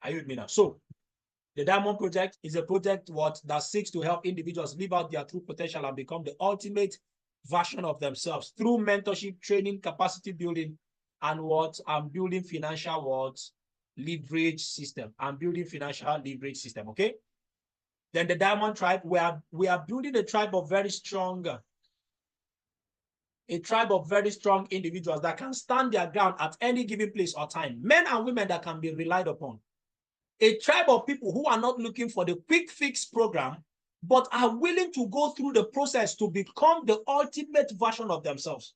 Are you with me now? So the Diamond Project is a project that seeks to help individuals live out their true potential and become the ultimate version of themselves through mentorship, training, capacity building, and building financial leverage system. I'm building financial leverage system. Okay. Then the Diamond Tribe, we are building a tribe of very strong individuals that can stand their ground at any given place or time. Men and women that can be relied upon. A tribe of people who are not looking for the quick fix program, but are willing to go through the process to become the ultimate version of themselves.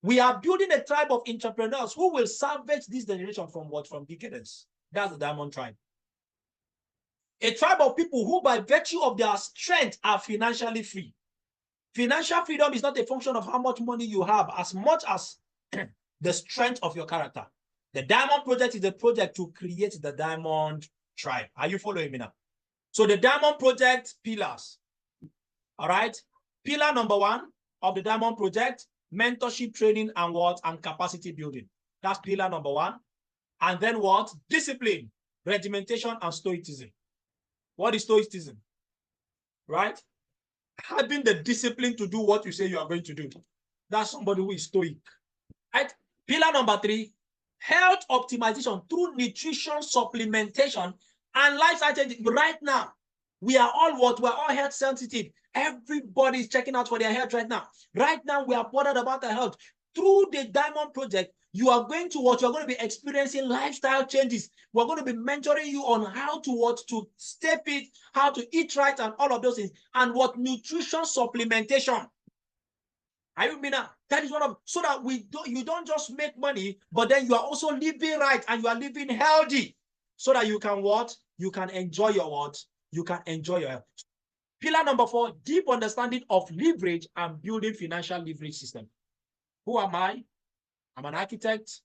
We are building a tribe of entrepreneurs who will salvage this generation from decadence. That's the Diamond Tribe. A tribe of people who, by virtue of their strength, are financially free. Financial freedom is not a function of how much money you have, as much as the strength of your character. The Diamond Project is a project to create the Diamond Tribe. Are you following me now? So the Diamond Project pillars. All right. Pillar number 1 of the Diamond Project, mentorship, training, and capacity building. That's pillar number 1. And then what? Discipline, regimentation, and stoicism. What is stoicism? Right? Having the discipline to do what you say you are going to do. That's somebody who is stoic. Right? Pillar number 3, health optimization through nutrition supplementation and lifestyle change. Right now, we are all We're all health sensitive. Everybody is checking out for their health right now. Right now, we are bothered about their health. Through the Diamond Project, you are going to You're going to be experiencing lifestyle changes. We're going to be mentoring you on how to stay fit, how to eat right, and all of those things. And nutrition supplementation. Are you with me now? That is so that you don't just make money, but then you are also living right and you are living healthy, so that you can You can enjoy your You can enjoy your health. Pillar number 4, deep understanding of leverage and building financial leverage system. Who am I? I'm an architect.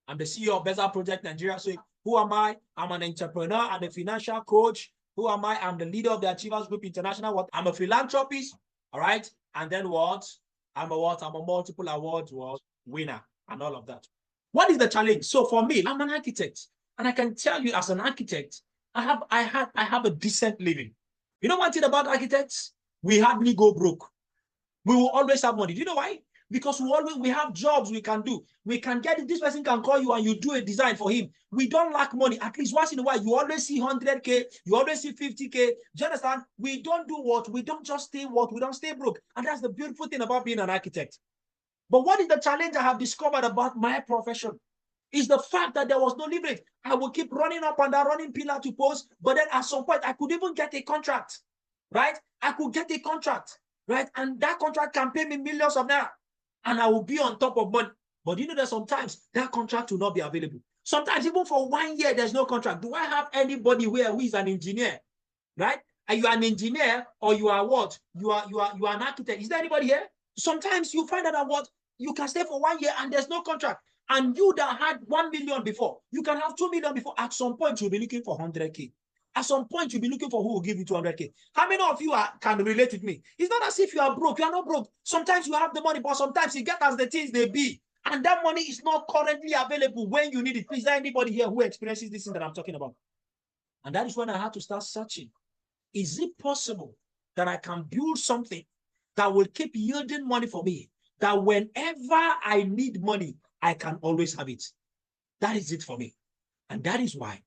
I'm the CEO of Beza Project Nigeria. So who am I? I'm an entrepreneur and a financial coach. Who am I? I'm the leader of the Achievers Group International. I'm a philanthropist. All right. And then I'm a multiple award winner and all of that. What is the challenge? So for me, I'm an architect. And I can tell you, as an architect, I have a decent living. You know one thing about architects? We hardly go broke. We will always have money. Do you know why? Because we have jobs we can do. We can get it. This person can call you and you do a design for him. We don't lack money. At least once in a while, you always see 100K. You always see 50K. Do you understand? We don't do We don't just stay We don't stay broke. And that's the beautiful thing about being an architect. But what is the challenge I have discovered about my profession? Is the fact that there was no leverage. I will keep running up and down, running pillar to post. But then at some point, I could even get a contract. Right? I could get a contract. Right? And that contract can pay me millions of naira. And I will be on top of money. But you know that sometimes that contract will not be available. Sometimes even for 1 year, there's no contract. Do I have anybody who is an engineer? Right? Are you an engineer or you are what? You are an architect. Is there anybody here? Sometimes you find out that you can stay for 1 year and there's no contract. And you that had 1 million before, you can have 2 million before. At some point, you'll be looking for 100K. At some point, you'll be looking for who will give you 200K. How many of you can relate with me? It's not as if you are broke. You are not broke. Sometimes you have the money, but sometimes you get as the things they be. And that money is not currently available when you need it. Is there anybody here who experiences this thing that I'm talking about? And that is when I had to start searching. Is it possible that I can build something that will keep yielding money for me, that whenever I need money, I can always have it? That is it for me. And that is why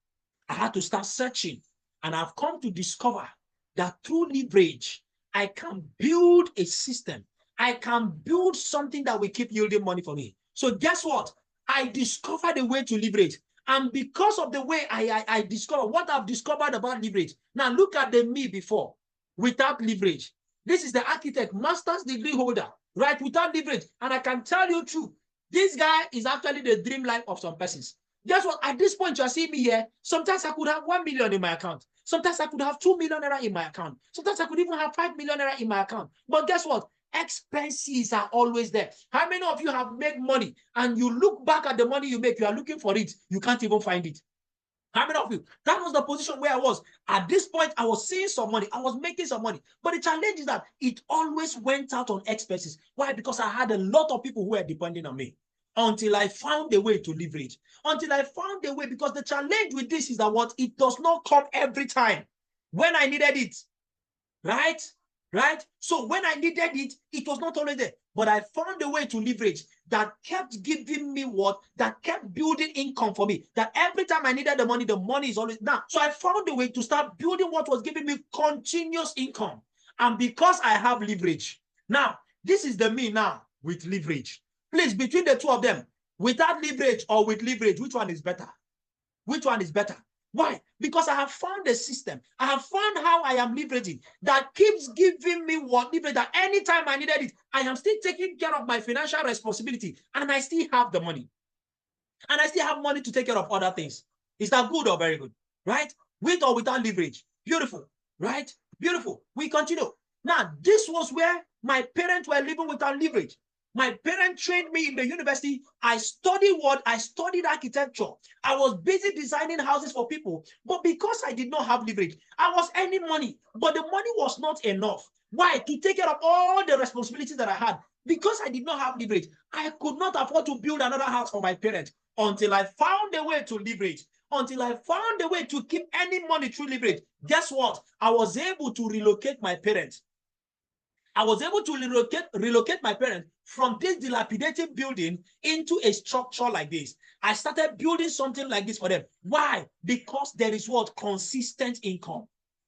I had to start searching. And I've come to discover that through leverage, I can build a system. I can build something that will keep yielding money for me. So guess what? I discovered a way to leverage. And because of the way I discovered what I've discovered about leverage. Now look at the me before, without leverage. This is the architect, master's degree holder, right? Without leverage. And I can tell you true, this guy is actually the dream life of some persons. Guess what? At this point, you are seeing me here. Sometimes I could have 1 million in my account. Sometimes I could have 2 million naira in my account. Sometimes I could even have 5 million naira in my account. But guess what? Expenses are always there. How many of you have made money and you look back at the money you make, you are looking for it, you can't even find it? How many of you? That was the position where I was. At this point, I was seeing some money. I was making some money. But the challenge is that it always went out on expenses. Why? Because I had a lot of people who were depending on me. until I found a way to leverage. Until I found a way, because the challenge with this is that what? It does not come every time when I needed it. Right? Right? So when I needed it, it was not always there. But I found a way to leverage that kept giving me what? That kept building income for me. That every time I needed the money is always now. So I found a way to start building what was giving me continuous income. And because I have leverage. Now, this is the me now with leverage. Please, between the two of them, without leverage or with leverage, which one is better? Which one is better? Why? Because I have found a system. I have found how I am leveraging that keeps giving me what leverage that anytime I needed it, I am still taking care of my financial responsibility and I still have the money. And I still have money to take care of other things. Is that good or very good? Right? With or without leverage. Beautiful. Right? Beautiful. We continue. Now, this was where my parents were living without leverage. My parents trained me in the university. I studied what? I studied architecture. I was busy designing houses for people. But because I did not have leverage, I was earning money. But the money was not enough. Why? To take care of all the responsibilities that I had. Because I did not have leverage, I could not afford to build another house for my parents until I found a way to leverage. Until I found a way to keep any money through leverage. Guess what? I was able to relocate my parents. I was able to relocate my parents from this dilapidated building into a structure like this. I started building something like this for them. Why? Because there is what? Consistent income.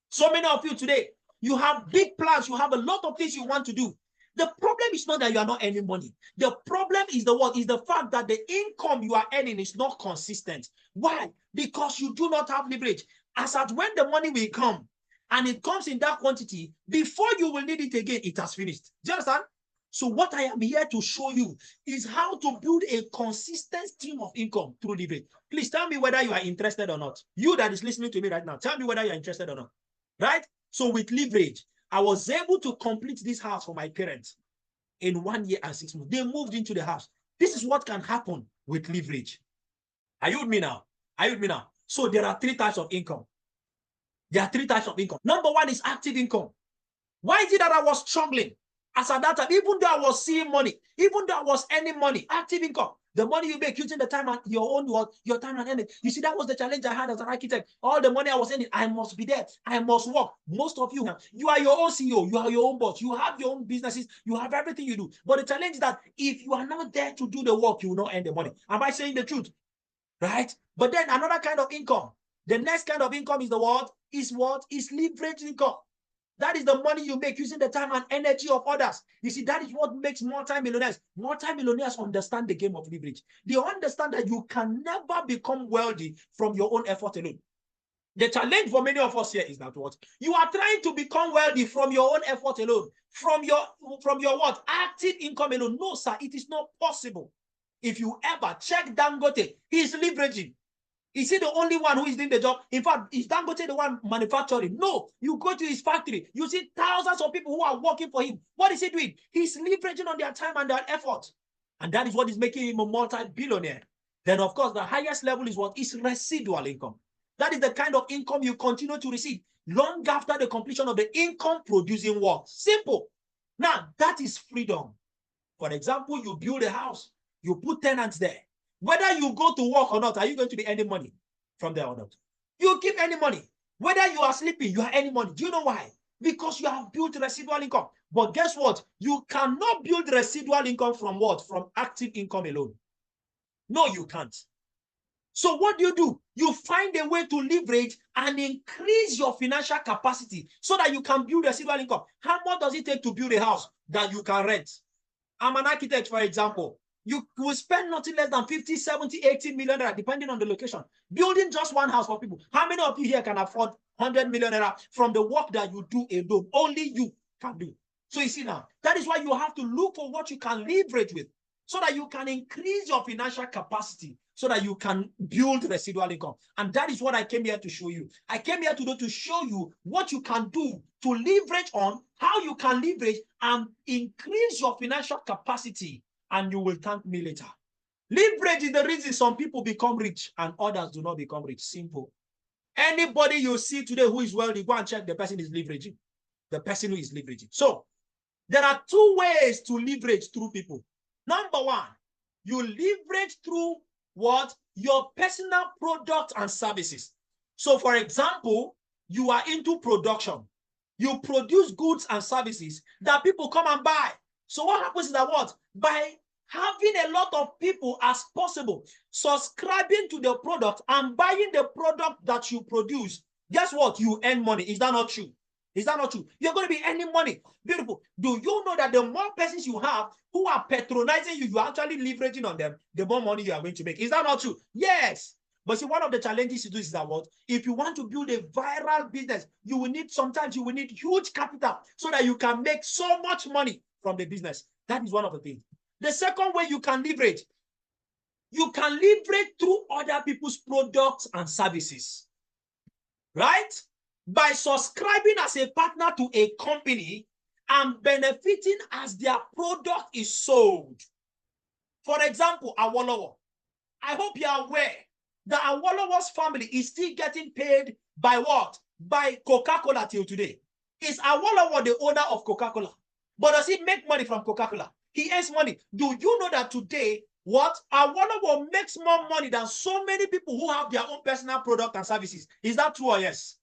So many of you today, you have big plans. You have a lot of things you want to do. The problem is not that you are not earning money. The problem is the what? Is the fact that the income you are earning is not consistent. Why? Because you do not have leverage. As at when the money will come, and it comes in that quantity, before you will need it again, it has finished. Do you understand? So what I am here to show you is how to build a consistent stream of income through leverage. Please tell me whether you are interested or not. You that is listening to me right now, tell me whether you are interested or not. Right? So with leverage, I was able to complete this house for my parents in 1 year and 6 months. They moved into the house. This is what can happen with leverage. Are you with me now? Are you with me now? So there are 3 types of income. There are 3 types of income. Number 1 is active income. Why is it that I was struggling? As at that time, even though I was seeing money, even though I was earning money, active income, the money you make using the time and your own work, your time and energy. You see, that was the challenge I had as an architect. All the money I was earning, I must be there. I must work. Most of you, you are your own CEO. You are your own boss. You have your own businesses. You have everything you do. But the challenge is that if you are not there to do the work, you will not earn the money. Am I saying the truth? Right? But then another kind of income. The next kind of income is the what? Is leverage income. That is the money you make using the time and energy of others. You see, that is what makes multi-millionaires. Multi-millionaires understand the game of leverage. They understand that you can never become wealthy from your own effort alone. The challenge for many of us here is that what? You are trying to become wealthy from your own effort alone. From your what? Active income alone. No, sir, it is not possible. If you ever check Dangote, he is leveraging. Is he the only one who is doing the job? In fact, is Dangote the one manufacturing? No. You go to his factory, you see thousands of people who are working for him. What is he doing? He's leveraging on their time and their effort. And that is what is making him a multi-billionaire. Then, of course, the highest level is what? Is residual income. That is the kind of income you continue to receive long after the completion of the income-producing work. Simple. Now, that is freedom. For example, you build a house. You put tenants there. Whether you go to work or not, are you going to be earning money from there or not? You keep earning money. Whether you are sleeping, you are earning money. Do you know why? Because you have built residual income. But guess what? You cannot build residual income from what? From active income alone. No, you can't. So what do? You find a way to leverage and increase your financial capacity so that you can build residual income. How much does it take to build a house that you can rent? I'm an architect, for example. You will spend nothing less than 50, 70, 80 million naira, depending on the location, building just one house for people. How many of you here can afford 100 million naira from the work that you do alone? Only you can do. So you see now, that is why you have to look for what you can leverage with so that you can increase your financial capacity so that you can build residual income. And that is what I came here to show you. I came here to show you what you can do to leverage on, how you can leverage and increase your financial capacity, and you will thank me later. Leverage is the reason some people become rich and others do not become rich. Simple. Anybody you see today who is wealthy, go and check the person is leveraging. The person who is leveraging. So there are 2 ways to leverage through people. Number 1, You leverage through what? Your personal product and services. So for example, you are into production. You produce goods and services that people come and buy. So what happens is that what? By having a lot of people as possible subscribing to the product and buying the product that you produce, guess what? You earn money. Is that not true? Is that not true? You're going to be earning money. Beautiful. Do you know that the more persons you have who are patronizing you, you're actually leveraging on them, the more money you are going to make? Is that not true? Yes. But see, one of the challenges you do is that what? If you want to build a viral business, you will need, sometimes you will need huge capital so that you can make so much money from the business. That is one of the things. The second way you can leverage through other people's products and services, right? By subscribing as a partner to a company and benefiting as their product is sold. For example, Awolowo. I hope you are aware that Awolowo's family is still getting paid by what? By Coca-Cola till today. Is Awolowo the owner of Coca-Cola? But does he make money from Coca-Cola? He earns money. Do you know that today, what? Awolowo makes more money than so many people who have their own personal product and services? Is that true or yes?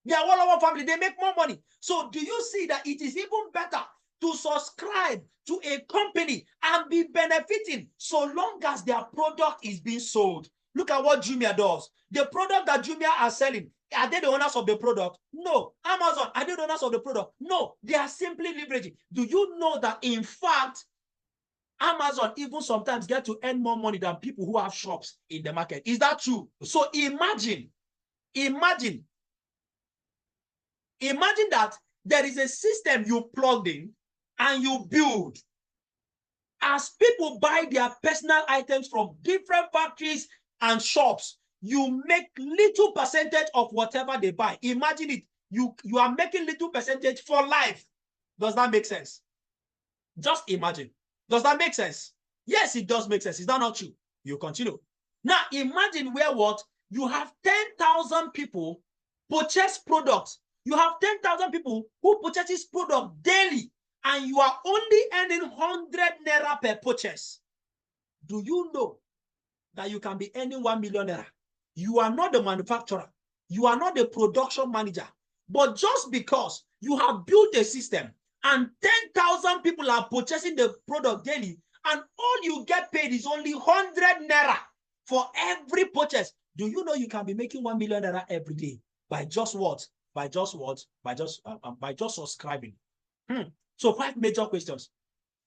The Awolowo family, they make more money. So do you see that it is even better to subscribe to a company and be benefiting so long as their product is being sold? Look at what Jumia does. The product that Jumia are selling, are they the owners of the product? No. Amazon, are they the owners of the product? No. They are simply leveraging. Do you know that, in fact, Amazon even sometimes get to earn more money than people who have shops in the market? Is that true? So imagine that there is a system you plugged in and you build. As people buy their personal items from different factories and shops, you make little percentage of whatever they buy. Imagine it. You are making little percentage for life. Does that make sense? Just imagine. Does that make sense? Yes, it does make sense. Is that not true? You continue. Now, imagine where what? You have 10,000 people purchase products. You have 10,000 people who purchase product daily, and you are only earning 100 naira per purchase. Do you know that you can be earning 1 million naira? You are not the manufacturer. You are not the production manager. But just because you have built a system and 10,000 people are purchasing the product daily, and all you get paid is only 100 naira for every purchase, do you know you can be making 1 million naira every day by just what? By just what? By just subscribing. So 5 major questions.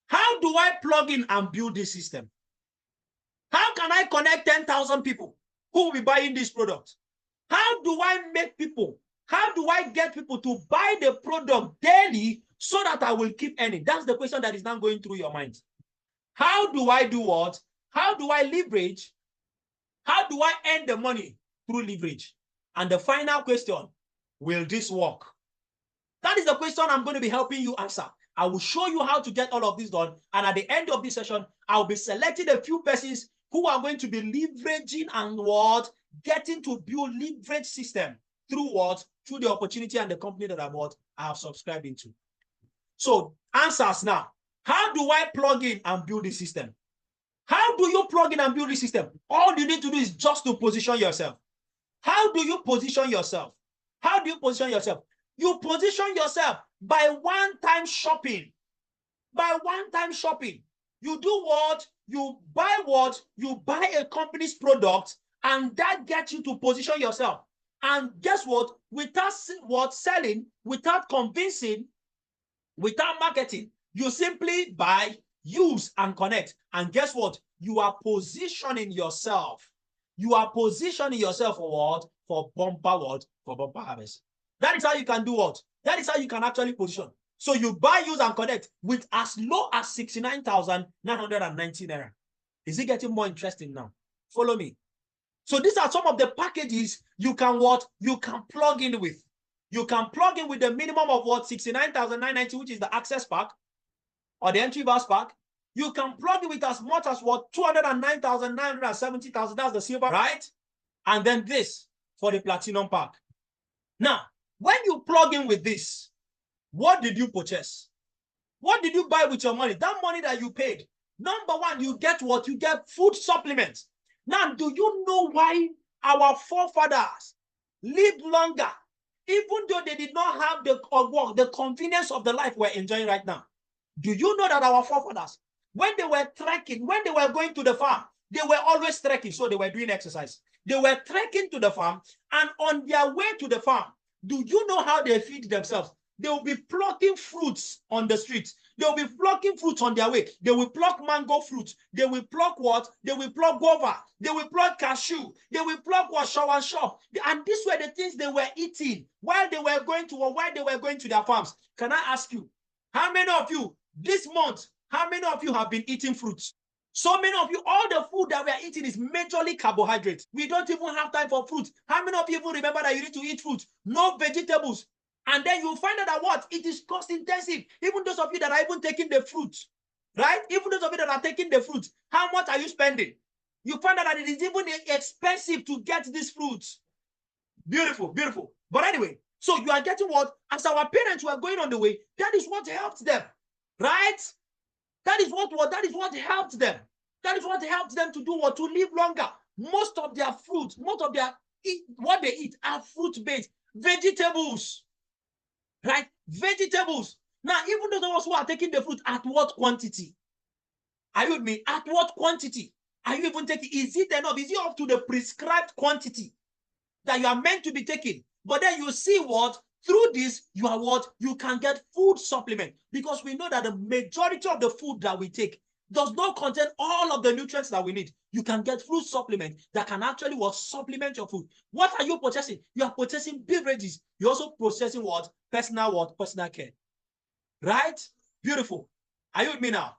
How do I plug in and build this system? How can I connect 10,000 people who will be buying this product? How do I make people? How do I get people to buy the product daily so that I will keep earning? That's the question that is now going through your mind. How do I do what? How do I leverage? How do I earn the money through leverage? And the final question, will this work? That is the question I'm going to be helping you answer. I will show you how to get all of this done. And at the end of this session, I'll be selecting a few persons who are going to be leveraging and what? Getting to build leverage system through what? Through the opportunity and the company that I have subscribed into. So answers now. How do I plug in and build the system? How do you plug in and build the system? All you need to do is just to position yourself. How do you position yourself? How do you position yourself? You position yourself by one-time shopping. By one-time shopping. You do what? You buy what? You buy a company's product, and that gets you to position yourself. And guess what? Without selling, without convincing, without marketing, you simply buy, use, and connect. And guess what? You are positioning yourself. You are positioning yourself for what? For bumper what? For bumper harvest. That is how you can do what? That is how you can actually position. So you buy, use, and connect with as low as 69,990 naira. Is it getting more interesting now? Follow me. So these are some of the packages you can what? You can plug in with. You can plug in with the minimum of what? 69,990, which is the access pack or the entry verse pack. You can plug in with as much as what? 209,970,000. That's the silver, right? And then this for the platinum pack. Now, when you plug in with this, what did you purchase? What did you buy with your money? That money that you paid. Number one, you get what? You get food supplements. Now, do you know why our forefathers lived longer, even though they did not have the convenience of the life we're enjoying right now? Do you know that our forefathers, when they were trekking, when they were going to the farm, they were always trekking, so they were doing exercise. They were trekking to the farm, and on their way to the farm, do you know how they feed themselves? They will be plucking fruits on the streets. They will be plucking fruits on their way. They will pluck mango fruit. They will pluck what? They will pluck guava. They will pluck cashew. They will pluck what? Shawanshop. And these were the things they were eating while they were going to, or while they were going to their farms. Can I ask you, how many of you this month, how many of you have been eating fruits? So many of you, all the food that we are eating is majorly carbohydrates. We don't even have time for fruit. How many of you even remember that you need to eat fruit? No vegetables. And then you'll find out that what? It is cost intensive. Even those of you that are even taking the fruit, right? Even those of you that are taking the fruit, how much are you spending? You find out that it is even expensive to get these fruits. Beautiful, beautiful. But anyway, so you are getting what? As our parents were going on the way, that is what helped them, right? That is what helped them. That is what helped them to do what? To live longer. Most of their fruit, most of their what they eat are fruit-based. Vegetables, right? Vegetables. Now, even those of us who are taking the fruit, at what quantity? Are you with me? At what quantity are you even taking? Is it enough? Is it up to the prescribed quantity that you are meant to be taking? But then you see what? Through this, you are what? You can get food supplement, because we know that the majority of the food that we take does not contain all of the nutrients that we need. You can get food supplement that can actually what? Supplement your food. What are you purchasing? You are purchasing beverages. You're also processing what? Personal care. Right? Beautiful. Are you with me now?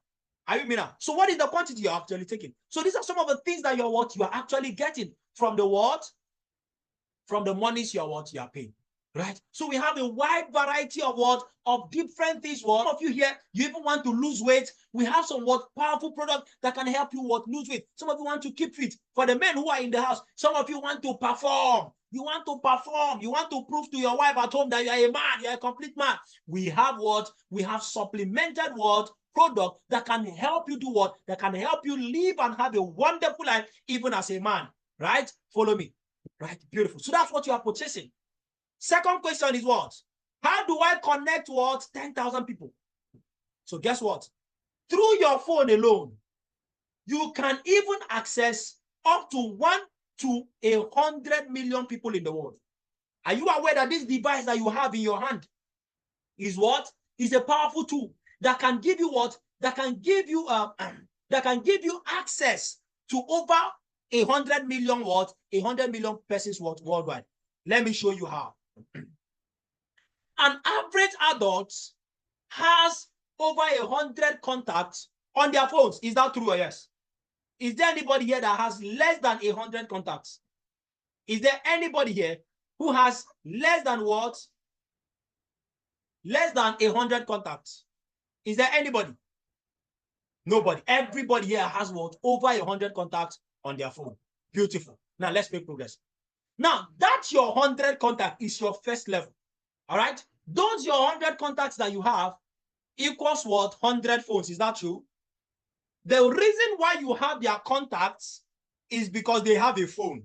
Are you with me now? So what is the quantity you're actually taking? So these are some of the things that you are actually getting from the what? From the monies you are paying. Right? So we have a wide variety of what? Of different things. What? Some of you here, you even want to lose weight. We have some what? Powerful products that can help you what? Lose weight. Some of you want to keep fit. For the men who are in the house, some of you want to perform. You want to perform. You want to prove to your wife at home that you are a man. You are a complete man. We have what? We have supplemented what? Product that can help you do what? That can help you live and have a wonderful life even as a man. Right? Follow me. Right? Beautiful. So that's what you are purchasing. Second question is what? How do I connect what? 10,000 people. So guess what? Through your phone alone, you can even access up to 1 to 100 million people in the world. Are you aware that this device that you have in your hand is what? Is a powerful tool that can give you what? That can give you access to over 100 million what? 100 million persons what? Worldwide. Let me show you how. An average adult has over 100 contacts on their phones. Is that true or yes? Is there anybody here that has less than 100 contacts? Is there anybody here who has less than what? Less than 100 contacts. Is there anybody? Nobody. Everybody here has what? Over 100 contacts on their phone. Beautiful. Now let's make progress. Now that's your 100 contact is your first level. All right. Those your 100 contacts that you have equals what? 100 phones. Is that true? The reason why you have their contacts is because they have a phone.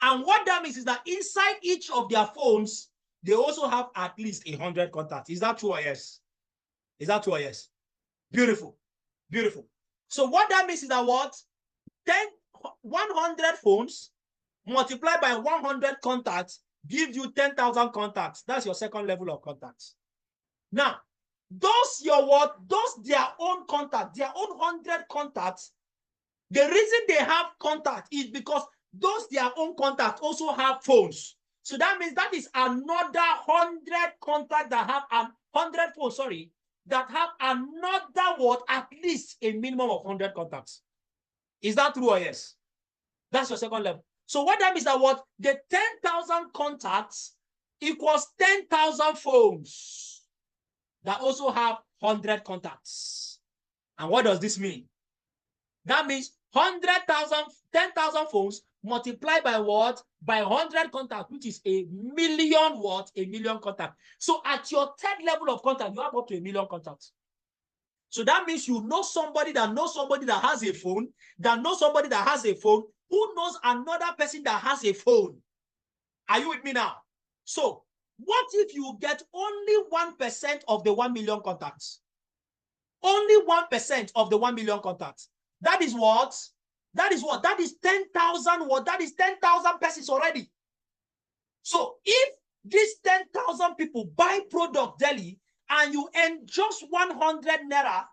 And what that means is that inside each of their phones, they also have at least 100 contacts. Is that true or yes? Is that true or yes? Beautiful. Beautiful. So what that means is that what? 100 phones multiplied by 100 contacts gives you 10,000 contacts. That's your second level of contacts. Now, those your what? Those their own contacts, their own 100 contacts. The reason they have contact is because those their own contacts also have phones. So that means that is another 100 contacts that have 100 phones, sorry, that have another what? At least a minimum of 100 contacts. Is that true or yes? That's your second level. So what that means that what? The 10,000 contacts equals 10,000 phones that also have 100 contacts. And what does this mean? That means 10,000 phones multiplied by what? By 100 contacts, which is a million what? A million contacts. So at your third level of contact, you have up to 1 million contacts. So that means you know somebody that knows somebody that has a phone, that knows somebody that has a phone, who knows another person that has a phone. Are you with me now? So what if you get only 1% of the 1 million contacts? Only 1% of the 1 million contacts. That is what? That is what? That is 10,000 what? That is 10,000 persons already. So if these 10,000 people buy product daily and you earn just 100 naira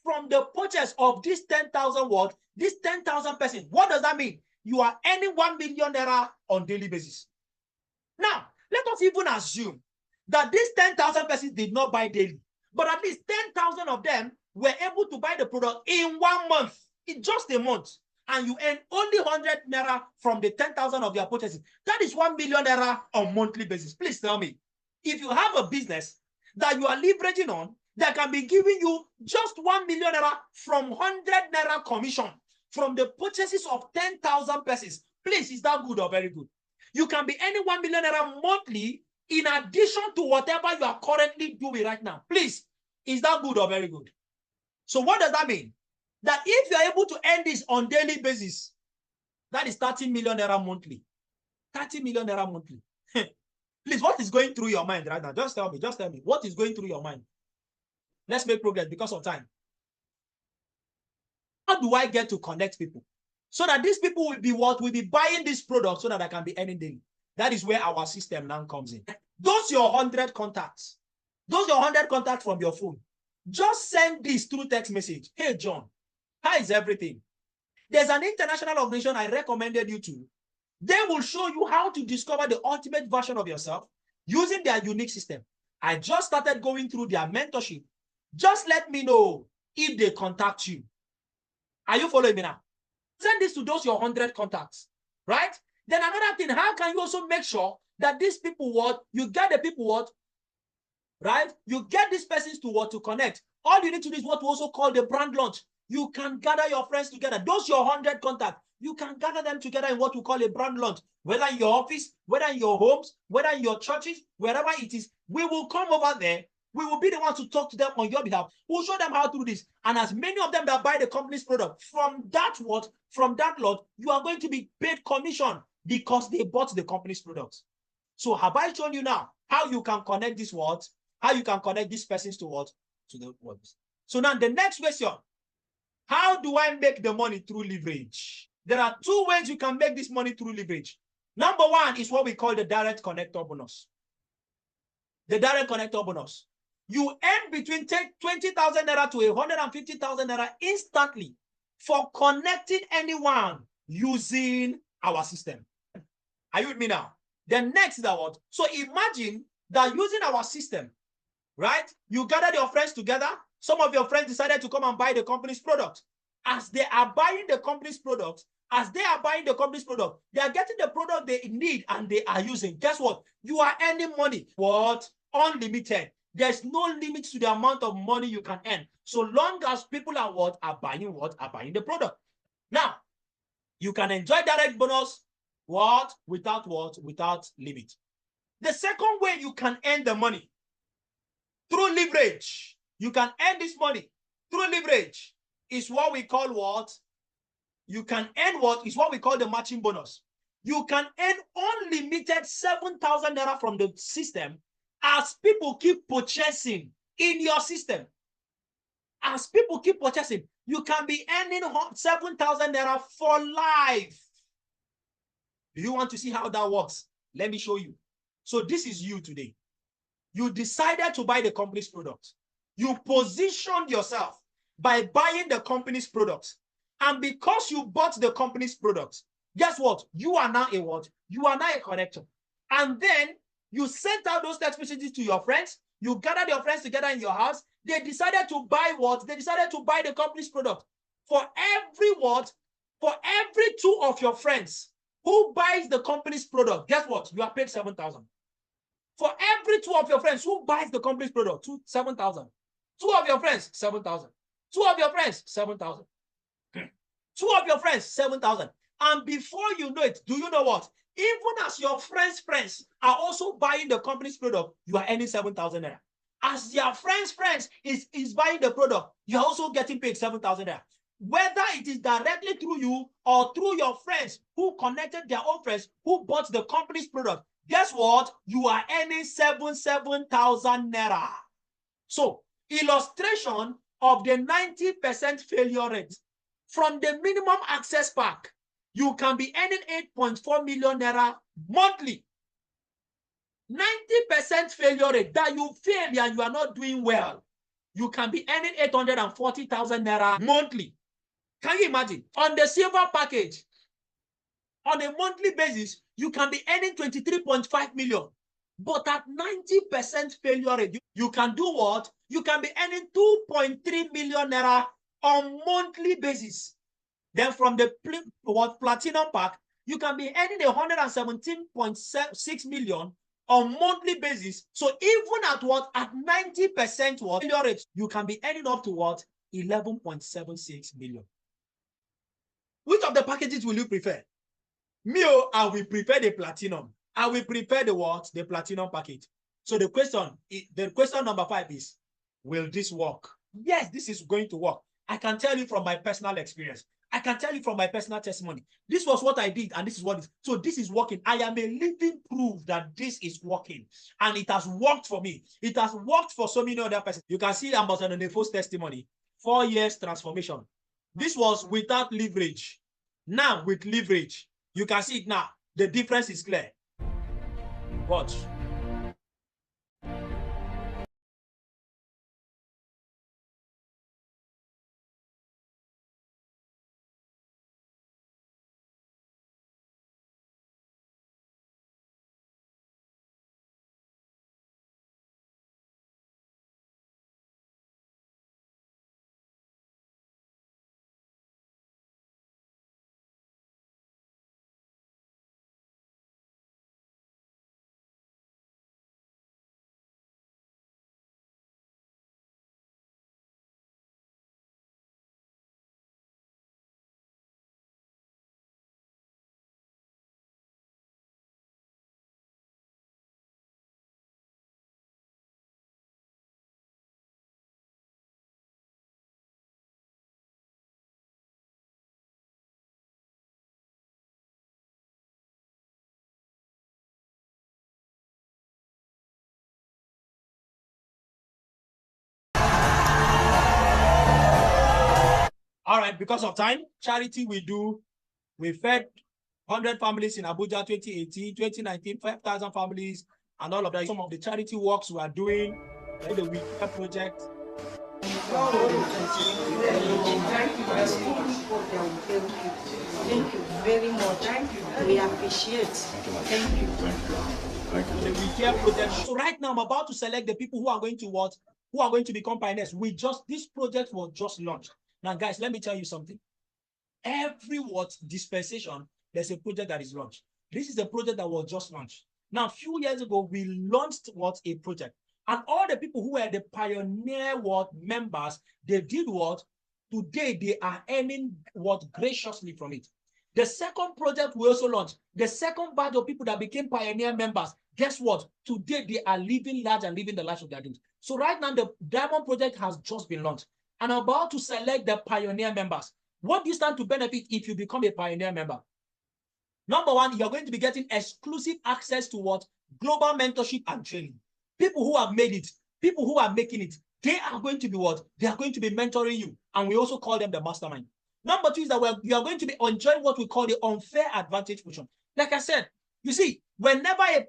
from the purchase of this 10,000 what? This 10,000 persons. What does that mean? You are earning 1 million naira on daily basis. Now, let us even assume that these 10,000 persons did not buy daily, but at least 10,000 of them were able to buy the product in 1 month, in just a month, and you earn only 100 naira from the 10,000 of their purchases. That is 1 million naira on monthly basis. Please tell me, if you have a business that you are leveraging on that can be giving you just 1 million naira from 100 naira commission from the purchases of 10,000 persons, please, is that good or very good? You can be earning 1 million naira monthly in addition to whatever you are currently doing right now. Please, is that good or very good? So what does that mean? That if you're able to earn this on daily basis, that is 30 million naira monthly. 30 million naira monthly. Please, what is going through your mind right now? Just tell me, what is going through your mind? Let's make progress because of time. How do I get to connect people? So that these people will be what? Will be buying this product so that I can be earning daily. That is where our system now comes in. Those your 100 contacts. Those your 100 contacts from your phone. Just send this through text message. Hey, John, how is everything? There's an international organization I recommended you to. They will show you how to discover the ultimate version of yourself using their unique system. I just started going through their mentorship. Just let me know if they contact you. Are you following me now? Send this to those your 100 contacts, right? Then another thing, how can you also make sure that these people what? You get the people what? Right? You get these persons to what? To connect. All you need to do is what we also call the brand launch. You can gather your friends together. Those your 100 contacts, you can gather them together in what we call a brand launch. Whether in your office, whether in your homes, whether in your churches, wherever it is, we will come over there. We will be the ones to talk to them on your behalf. We'll show them how to do this. And as many of them that buy the company's product, from that what? From that lot, you are going to be paid commission because they bought the company's products. So have I shown you now how you can connect this what? How you can connect these persons to what? To the words. So now the next question, how do I make the money through leverage? There are two ways you can make this money through leverage. Number one is what we call the direct connector bonus. The direct connector bonus. You earn between 20,000 naira to 150,000 naira instantly for connecting anyone using our system. Are you with me now? The next is that what? So imagine that using our system, right? You gathered your friends together. Some of your friends decided to come and buy the company's product. As they are buying the company's product, they are getting the product they need and they are using. Guess what? You are earning money. What? Unlimited. There's no limit to the amount of money you can earn, so long as people are what? Are buying the product. Now, you can enjoy direct bonus what? Without limit. The second way you can earn the money through leverage. You can earn this money through leverage is what we call what? You can earn what? Is what we call the matching bonus. You can earn unlimited 7,000 naira from the system as people keep purchasing in your system. As people keep purchasing, you can be earning 7,000 naira for life. Do you want to see how that works? Let me show you. So this is you today. You decided to buy the company's product. You positioned yourself by buying the company's products. And because you bought the company's products, guess what? You are now a what? You are now a connector. And then you sent out those text messages to your friends. You gathered your friends together in your house. They decided to buy what? They decided to buy the company's product. For every what? For every two of your friends who buys the company's product, guess what? You are paid 7,000. For every two of your friends who buys the company's product, 7,000. Two of your friends, 7,000. Two of your friends, 7,000. Two of your friends, 7,000. And before you know it, do you know what? Even as your friends are also buying the company's product, you are earning 7,000 naira. As their friends is buying the product, you're also getting paid 7,000 naira. Whether it is directly through you or through your friends who connected their own friends who bought the company's product, guess what? You are earning 7,000 naira. So, illustration of the 90% failure rate. From the minimum access pack, you can be earning 8.4 million naira monthly. 90% failure rate, that you fail and you are not doing well, you can be earning 840,000 naira monthly. Can you imagine? On the silver package, on a monthly basis, you can be earning 23.5 million. But at 90% failure rate, you can do what? You can be earning 2.3 million naira on monthly basis. Then from the platinum pack, you can be earning 117.6 million on monthly basis. So even at what? At 90% what? Failure rate, you can be earning up to what? 11.76 million. Which of the packages will you prefer? Me, I will prefer the platinum. I will prefer the what? The platinum package. So the question number 5 is, will this work? Yes, this is going to work. I can tell you from my personal experience. I can tell you from my personal testimony. This was what I did, and this is what is. So this is working. I am a living proof that this is working, and it has worked for me. It has worked for so many other persons. You can see Ambassador Nefo's testimony. 4 years transformation. This was without leverage. Now with leverage, you can see it now. The difference is clear. Watch. All right, because of time, charity we do. We fed 100 families in Abuja 2018, 2019, 5,000 families, and all of that. Some of the charity works we are doing, like the We Care project. Thank you very much. We appreciate. Thank you. The We Care project. So right now, I'm about to select the people who are going to what? Who are going to become pioneers. This project was just launched. Now, guys, let me tell you something. Every dispensation, there's a project that is launched. This is a project that was just launched. Now, a few years ago, we launched a project. And all the people who were the pioneer members, they did what? Today, they are earning graciously from it. The second project we also launched, the second batch of people that became pioneer members, guess what? Today, they are living large and living the lives of their dreams. So right now, the Diamond Project has just been launched. And I'm about to select the pioneer members. What do you stand to benefit if you become a pioneer member? Number one, you're going to be getting exclusive access to global mentorship and training. People who have made it, people who are making it, they are going to be They are going to be mentoring you. And we also call them the mastermind. Number two is that you are going to be enjoying what we call the unfair advantage portion. Like I said, you see, whenever a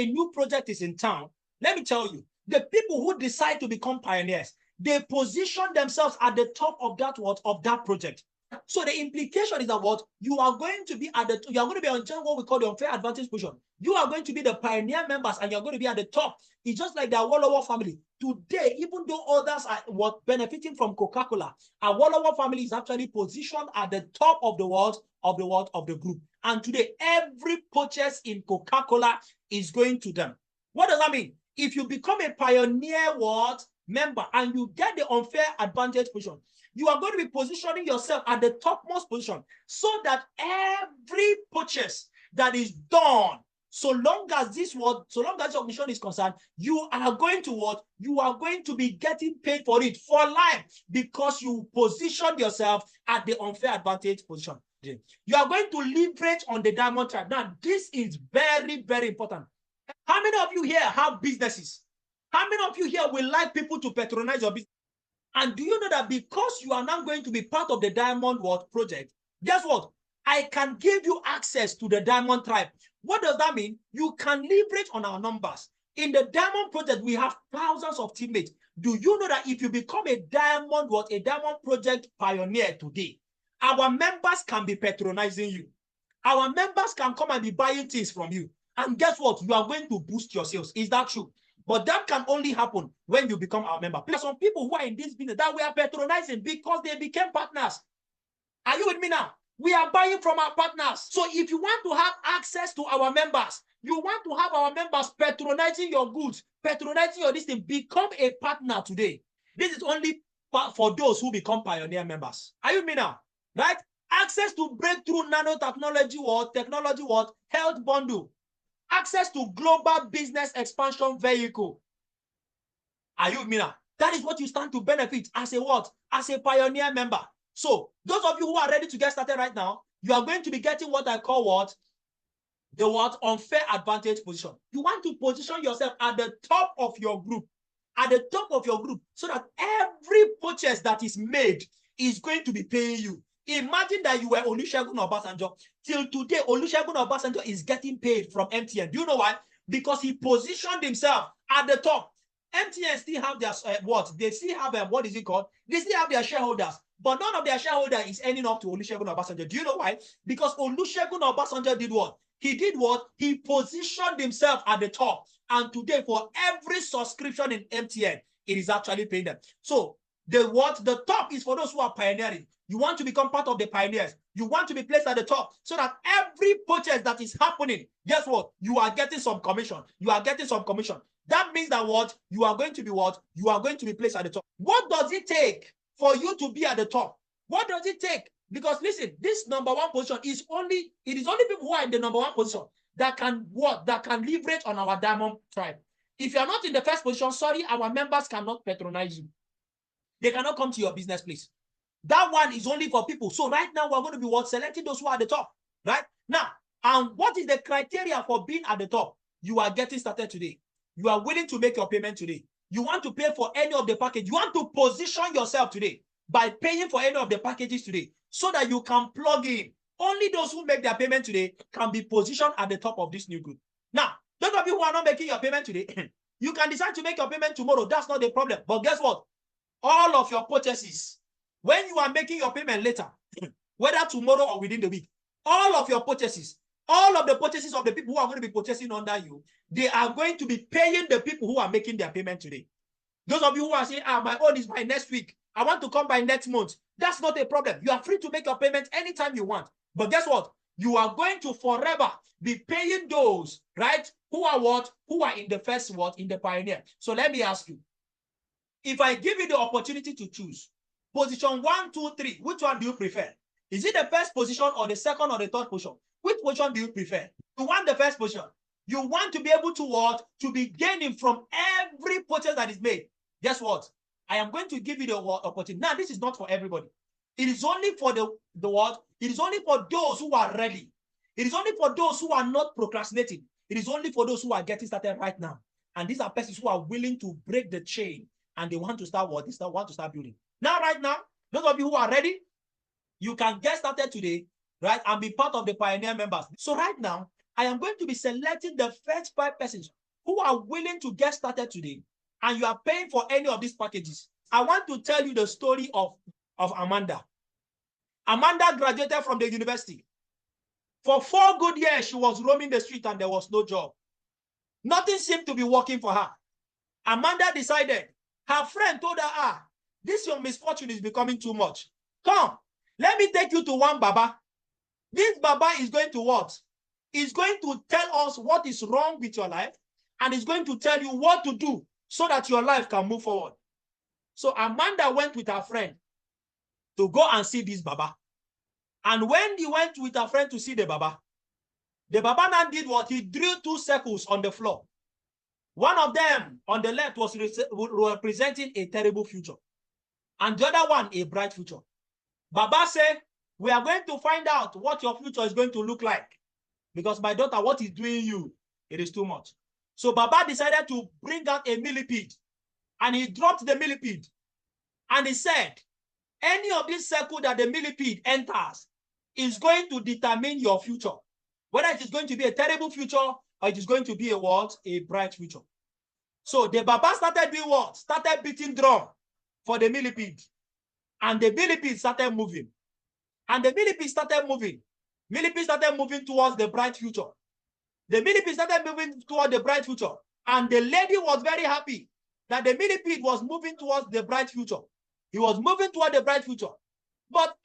new project is in town, let me tell you, the people who decide to become pioneers, they position themselves at the top of that project. So the implication is that you are going to be enjoying what we call the unfair advantage position. You are going to be the pioneer members and you're going to be at the top. It's just like the Awolowo family. Today, even though others are benefiting from Coca-Cola, Awolowo family is actually positioned at the top of the group. And today, every purchase in Coca-Cola is going to them. What does that mean? If you become a pioneer member and you get the unfair advantage position, you are going to be positioning yourself at the topmost position so that every purchase that is done, So long as this organization is concerned, you are going to what? You are going to be getting paid for it for life because you position yourself at the unfair advantage position. You are going to leverage on the diamond tribe. Now, this is very, very important. How many of you here have businesses? How many of you here will like people to patronize your business? And do you know that because you are now going to be part of the Diamond World project, guess what? I can give you access to the Diamond Tribe. What does that mean? You can leverage on our numbers. In the Diamond project, we have thousands of teammates. Do you know that if you become a Diamond project pioneer today, our members can be patronizing you. Our members can come and be buying things from you. And guess what? You are going to boost your sales. Is that true? But that can only happen when you become our member. There are some people who are in this business that we are patronizing because they became partners. Are you with me now? We are buying from our partners. So if you want to have access to our members, you want to have our members patronizing your goods, patronizing your this thing, become a partner today. This is only for those who become pioneer members. Are you with me now? Right? Access to breakthrough nanotechnology or technology what? Health bundle. Access to global business expansion vehicle. Are you with me now? That is what you stand to benefit as a what? As a pioneer member. So those of you who are ready to get started right now, you are going to be getting what I call what? The what? Unfair advantage position. You want to position yourself at the top of your group. At the top of your group, so that every purchase that is made is going to be paying you. Imagine that you were Olusegun Obasanjo. Till today, Olusegun Obasanjo is getting paid from MTN. Do you know why? Because he positioned himself at the top. MTN still have their what? They still have what is it called? They still have their shareholders, but none of their shareholders is ending up to Olusegun Obasanjo. Do you know why? Because Olusegun Obasanjo did what? He did what? He positioned himself at the top. And today, for every subscription in MTN, it is actually paying them. So the top is for those who are pioneering. You want to become part of the pioneers. You want to be placed at the top so that every purchase that is happening, guess what? You are getting some commission. You are getting some commission. That means that what? You are going to be what? You are going to be placed at the top. What does it take for you to be at the top? What does it take? Because listen, this number one position is only people who are in the number one position that can what? That can leverage on our Diamond Tribe. If you are not in the first position, sorry, our members cannot patronize you. They cannot come to your business place. That one is only for people. So right now, we're going to be what? Selecting those who are at the top. Right? Now, and what is the criteria for being at the top? You are getting started today. You are willing to make your payment today. You want to pay for any of the package. You want to position yourself today by paying for any of the packages today so that you can plug in. Only those who make their payment today can be positioned at the top of this new group. Now, those of you who are not making your payment today, you can decide to make your payment tomorrow. That's not the problem. But guess what? All of your purchases, when you are making your payment later, whether tomorrow or within the week, all of your purchases, all of the purchases of the people who are going to be purchasing under you, they are going to be paying the people who are making their payment today. Those of you who are saying, my own is by next week, I want to come by next month, that's not a problem. You are free to make your payment anytime you want. But guess what? You are going to forever be paying those, right? Who are what? Who are in the first what? In the pioneer. So let me ask you, if I give you the opportunity to choose position 1, 2, 3, which one do you prefer? Is it the first position or the second or the third position? Which position do you prefer? You want the first position. You want to be able to what? To be gaining from every purchase that is made. Guess what? I am going to give you the opportunity. Now, this is not for everybody. It is only for the what? It is only for those who are ready. It is only for those who are not procrastinating. It is only for those who are getting started right now. And these are persons who are willing to break the chain and they want to start what? They want to start building. Now, right now, those of you who are ready, you can get started today, right? And be part of the pioneer members. So right now, I am going to be selecting the first 5 persons who are willing to get started today, and you are paying for any of these packages. I want to tell you the story of Amanda. Amanda graduated from the university. For 4 good years, she was roaming the street and there was no job. Nothing seemed to be working for her. Amanda decided, her friend told her, this your misfortune is becoming too much. Come, let me take you to one Baba. This Baba is going to what? He's going to tell us what is wrong with your life, and he's going to tell you what to do so that your life can move forward. So Amanda went with her friend to go and see this Baba. And when he went with her friend to see the Baba, The Baba now did what? He drew 2 circles on the floor. One of them on the left was representing a terrible future, and the other one a bright future. Baba said, we are going to find out what your future is going to look like, because my daughter, what is doing you, it is too much. So Baba decided to bring out a millipede, and he dropped the millipede, and he said, any of this circle that the millipede enters is going to determine your future, whether it is going to be a terrible future or it is going to be a what? A bright future. So the Baba started doing what? Started beating drum for the millipede, and the millipede started moving. And the millipede started moving. Millipede started moving towards the bright future. The millipede started moving towards the bright future. And the lady was very happy that the millipede was moving towards the bright future. He was moving toward the bright future. But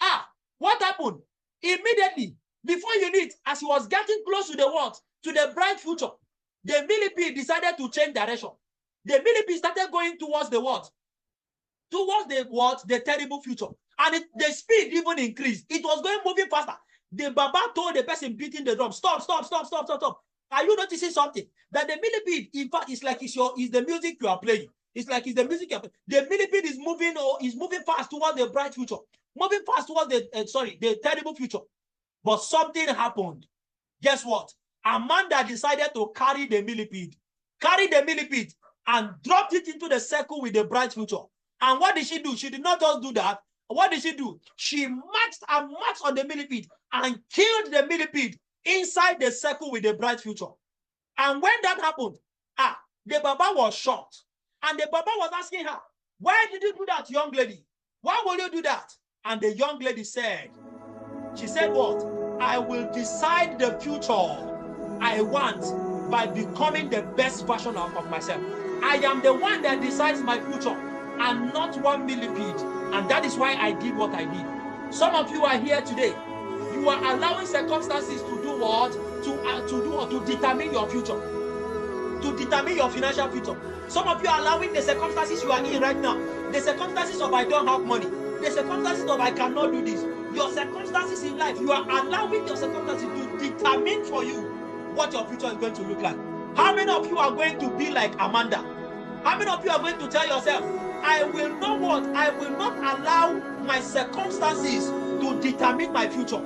what happened? Immediately, before you need, as he was getting close to the what? To the bright future, the millipede decided to change direction. The millipede started going towards the what? Towards the what? The terrible future. And the speed even increased. It was going moving faster. The Baba told the person beating the drum, stop, stop, stop, stop, stop, stop. Are you noticing something? That the millipede, in fact, it's like it's the music you are playing. It's like it's the music you are playing. The millipede is moving fast towards the bright future. Moving fast towards the terrible future. But something happened. Guess what? Amanda decided to carry the millipede. And dropped it into the circle with the bright future. And what did she do? She did not just do that. What did she do? She marched on the millipede and killed the millipede inside the circle with the bright future. And when that happened, the Baba was shocked. And the Baba was asking her, why did you do that, young lady? Why will you do that? And the young lady said, she said what? I will decide the future I want by becoming the best version of myself. I am the one that decides my future and not one millipede. And that is why I did what I did. Some of you are here today. You are allowing circumstances to do what? To determine your future. To determine your financial future. Some of you are allowing the circumstances you are in right now. The circumstances of I don't have money. The circumstances of I cannot do this. Your circumstances in life, you are allowing your circumstances to determine for you what your future is going to look like. How many of you are going to be like Amanda? How many of you are going to tell yourself, I will not what? I will not allow my circumstances to determine my future.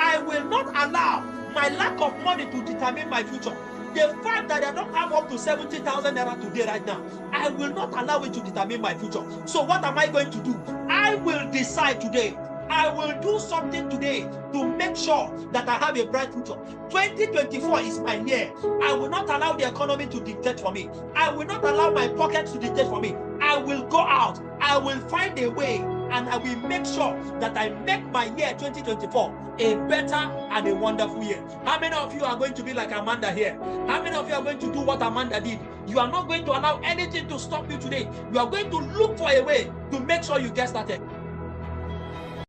I will not allow my lack of money to determine my future. The fact that I don't have up to 70,000 naira today right now, I will not allow it to determine my future. So what am I going to do? I will decide today. I will do something today to make sure that I have a bright future. 2024 is my year. I will not allow the economy to dictate for me. I will not allow my pocket to dictate for me. I will go out. I will find a way, and I will make sure that I make my year 2024 a better and a wonderful year. How many of you are going to be like Amanda here? How many of you are going to do what Amanda did? You are not going to allow anything to stop you today. You are going to look for a way to make sure you get started.